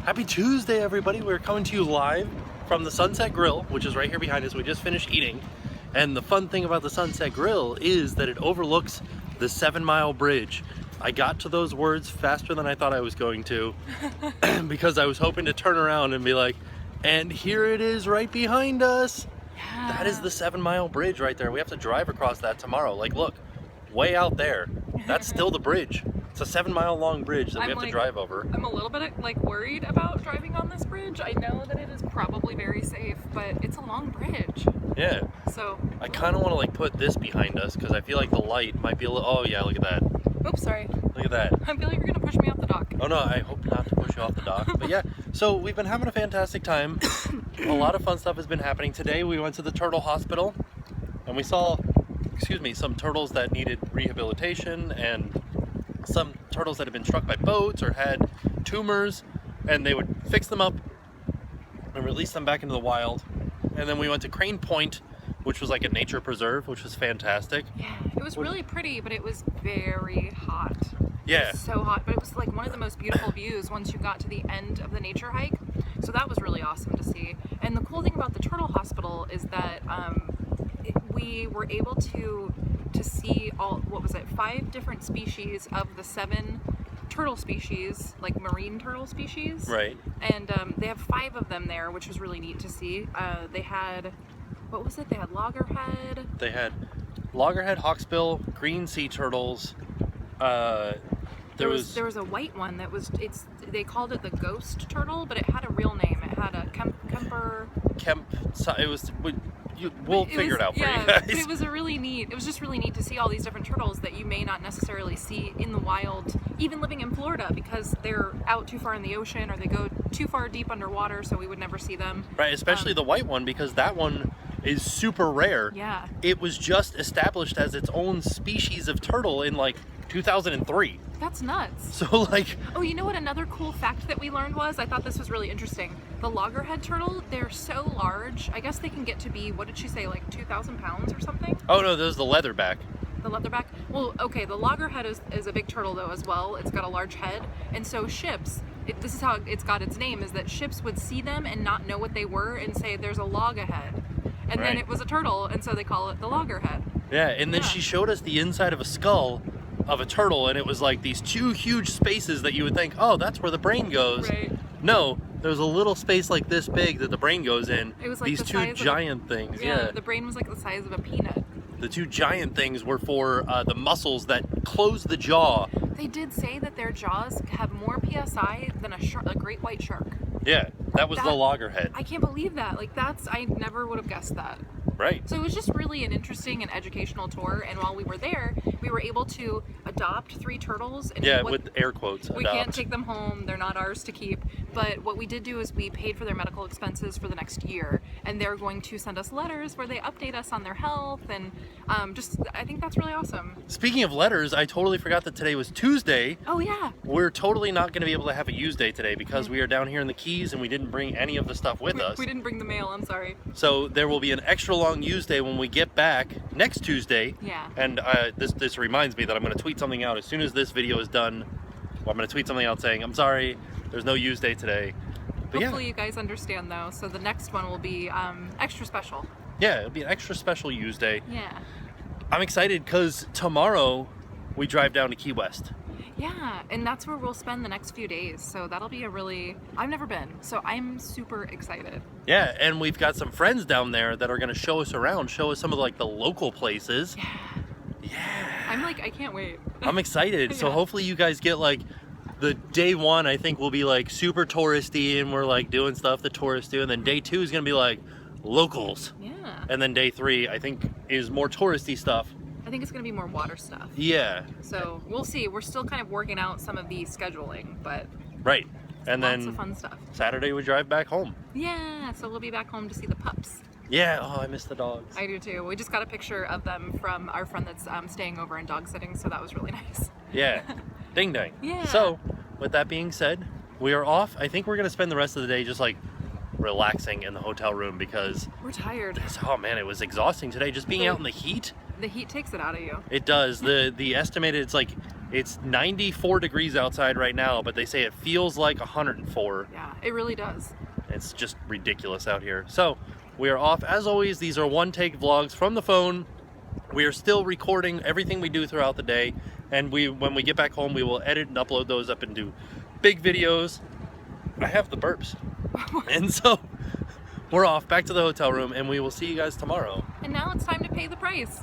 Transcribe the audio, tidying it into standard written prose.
Happy Tuesday, everybody. We're coming to you live from the Sunset Grill, which is right here behind us. We just finished eating. And the fun thing about the Sunset Grill is that it overlooks the 7 Mile Bridge. I got to those words faster than I thought I was going to because I was hoping to turn around and be like, and here it is right behind us. Yeah. That is the 7 Mile Bridge right there. We have to drive across that tomorrow. Like, look, way out there. That's still the bridge. It's a 7 mile long bridge that we have to drive over. I'm a little bit worried about driving on this bridge. I know that it is probably very safe, but it's a long bridge. Yeah. So I kind of want to put this behind us because I feel like the light might be a little. Oh yeah, look at that. Oops, sorry. Look at that. I feel like you're gonna push me off the dock. Oh no, I hope not to push you off the dock. But yeah, so we've been having a fantastic time. A lot of fun stuff has been happening. Today we went to the turtle hospital and we saw, some turtles that needed rehabilitation and some turtles that had been struck by boats or had tumors, and they would fix them up and release them back into the wild. And then we went to Crane Point, which was like a nature preserve, which was fantastic. Yeah, it was really pretty, but it was very hot. Yeah. It was so hot, but it was like one of the most beautiful views once you got to the end of the nature hike. So that was really awesome to see. And the cool thing about the turtle hospital is that we were able to see 5 different species of the 7 turtle species, like marine turtle species. Right. And they have 5 of them there, which was really neat to see. They had, They had loggerhead. They had loggerhead, hawksbill, green sea turtles. There was a white one that was, they called it the ghost turtle, but it had a real name. It had a Kemper. We'll figure it out for you guys. But it was just really neat to see all these different turtles that you may not necessarily see in the wild, even living in Florida, because they're out too far in the ocean or they go too far deep underwater, so we would never see them. Right, especially the white one, because that one is super rare. Yeah. It was just established as its own species of turtle in 2003. That's nuts. So Oh, you know what another cool fact that we learned was? I thought this was really interesting. The loggerhead turtle, they're so large. I guess they can get to be, what did she say, 2,000 pounds or something? Oh no, there's the leatherback. The leatherback? Well, okay, the loggerhead is a big turtle though as well. It's got a large head. And so ships, this is how it's got its name, is that ships would see them and not know what they were and say there's a loggerhead. And then it was a turtle, and so they call it the loggerhead. Yeah, and then she showed us the inside of a skull of a turtle, and it was these 2 huge spaces that you would think, oh, that's where the brain goes. Right. No, there's a little space like this big that the brain goes in. It was these the 2 giant things. Yeah, the brain was the size of a peanut. The 2 giant things were for the muscles that close the jaw. They did say that their jaws have more PSI than a great white shark. Yeah, that was the loggerhead. I can't believe that. I never would have guessed that. Right. So it was just really an interesting and educational tour, and while we were there, we were able to adopt 3 turtles. And with air quotes, we can't take them home, they're not ours to keep, but what we did do is we paid for their medical expenses for the next year, and they're going to send us letters where they update us on their health, and I think that's really awesome. Speaking of letters, I totally forgot that today was Tuesday. Oh yeah. We're totally not going to be able to have a use day today because we are down here in the Keys and we didn't bring any of the stuff with us. We didn't bring the mail, I'm sorry. So there will be an extra long use day when we get back next Tuesday. Yeah. And this reminds me that I'm going to tweet something out as soon as this video is done. Well, I'm going to tweet something out saying, I'm sorry, there's no use day today. But hopefully you guys understand though, so the next one will be extra special. Yeah, it'll be an extra special use day. Yeah. I'm excited because tomorrow we drive down to Key West. Yeah, and that's where we'll spend the next few days. So that'll be I've never been, so I'm super excited. Yeah, and we've got some friends down there that are going to show us around, show us some of the local places. Yeah. I can't wait. I'm excited. Yeah. So hopefully you guys get the day 1, I think will be super touristy and we're doing stuff the tourists do, and then day 2 is going to be locals. Yeah. And then day 3 I think is more touristy stuff. I think it's going to be more water stuff. Yeah. So we'll see. We're still kind of working out some of the scheduling, but right. And lots then of fun stuff. Saturday we drive back home. Yeah, so we'll be back home to see the pups. Yeah, oh, I miss the dogs. I do too. We just got a picture of them from our friend that's staying over and dog sitting, so that was really nice. Yeah. Ding dang. Yeah. So, with that being said, we are off. I think we're going to spend the rest of the day just relaxing in the hotel room because we're tired. Oh man, it was exhausting today just being out in the heat. The heat takes it out of you. It does. The estimated, it's It's 94 degrees outside right now, but they say it feels like 104. Yeah, it really does. It's just ridiculous out here. So we are off. As always, these are one-take vlogs from the phone. We are still recording everything we do throughout the day, and when we get back home, we will edit and upload those up into big videos. I have the burps. And so we're off back to the hotel room, and we will see you guys tomorrow. And now it's time to pay the price.